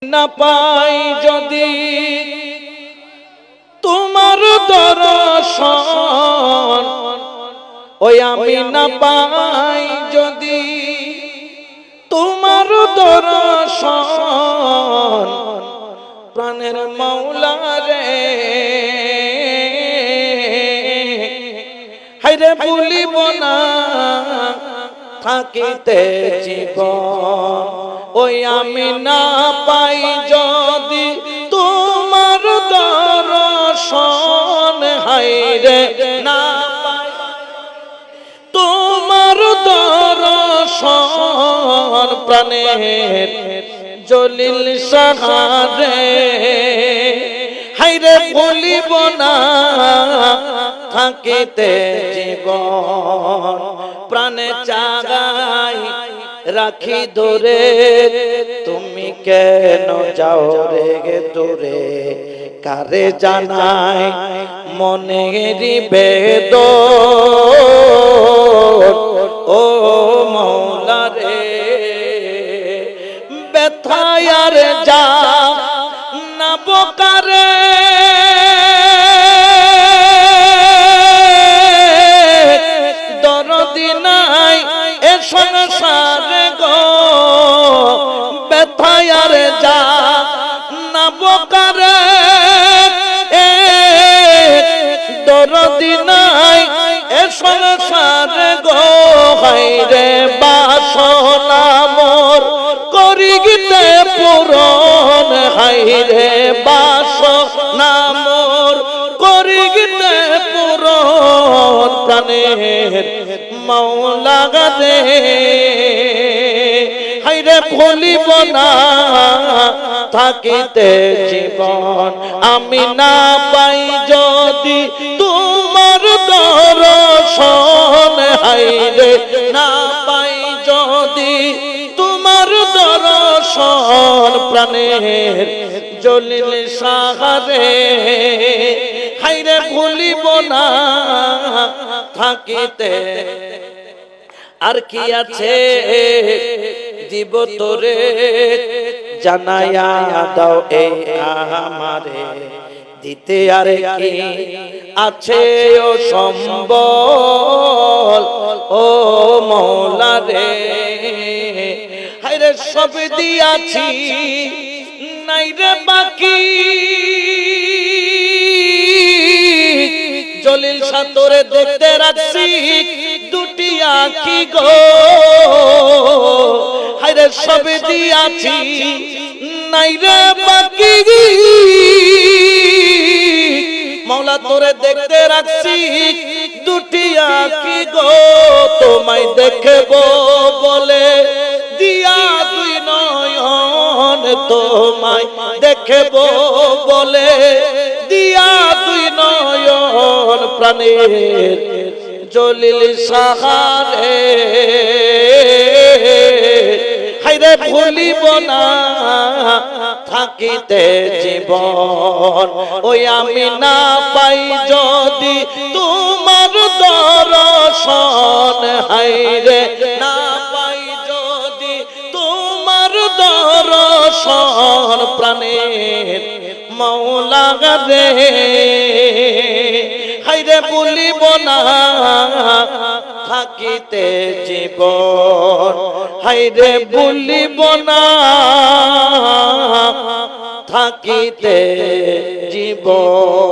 না পাই যদি তোমার দর্শন, ওই আমি না পাই যদি তোমার দর্শন, প্রাণের মাওলা রে হায়রে ভুলিব না থাকিতে জীবন, ওই আমি না পাই যদি তোমার দর্শন, হায়রে না পাই তোমার দর্শন, প্রাণের জলিল সাহারে হায়রে ভুলিব না থাকিতে জীবন, প্রাণে চাগাই রাখি ধরে তুমি কেন যাও রে দূরে, কারে জানাই মনেরই বেদন, ও মওলা রে ব্যথায় আর যা না বকারে, দরদি নাই এ সংসারে গো, ব্যথায় আর যা না বকারে, দরদি নাই এ সংসারে গো, হায়রে বাসনা মোর করি গিতে পূরণ, হায়রে বাসনা মোর করি গিতে পূরণ, প্রাণের মাওলা রে হায়রে ভুলিব না থাকিতে জীবন, আমি না পাই যদি তোমার দর্শন, হায়রে না পাই যদি তোমার দর্শন, প্রাণের জলিল সাহারে হায়রে ভুলিব না থাকিতে। আর কি আছে দিব তোরে জানায়া দাও এই আমারে, দিতে আর কি আছে ও সম্বল, ও মওলা রে হায়রে সব দিয়াছি নাই রে বাকি, জলিল সাতরে দেখতে রাখছি দুটি আঁখি গো, হায়রে সব দিয়াছি নাই রে বাকি, মাওলা তোরে দেখতে রাখছি দুটি আঁখি গো, তোমায় দেখব বলে দিয়া দুই নয়ন, তোমায় দেখব বলে দিয়া দুই নয়ন, প্রাণের জলিল সাহারে হায়রে ভুলিব না থাকিতে জীবন, ওই আমি না পাই যদি তোমার দর্শন, হায়রে না পাই যদি তোমার দর্শন, প্রাণের মাওলা রে হায়রে ভুলিব না থাকিতে জীবন, হায়রে ভুলিব না থাকিতে জীবন।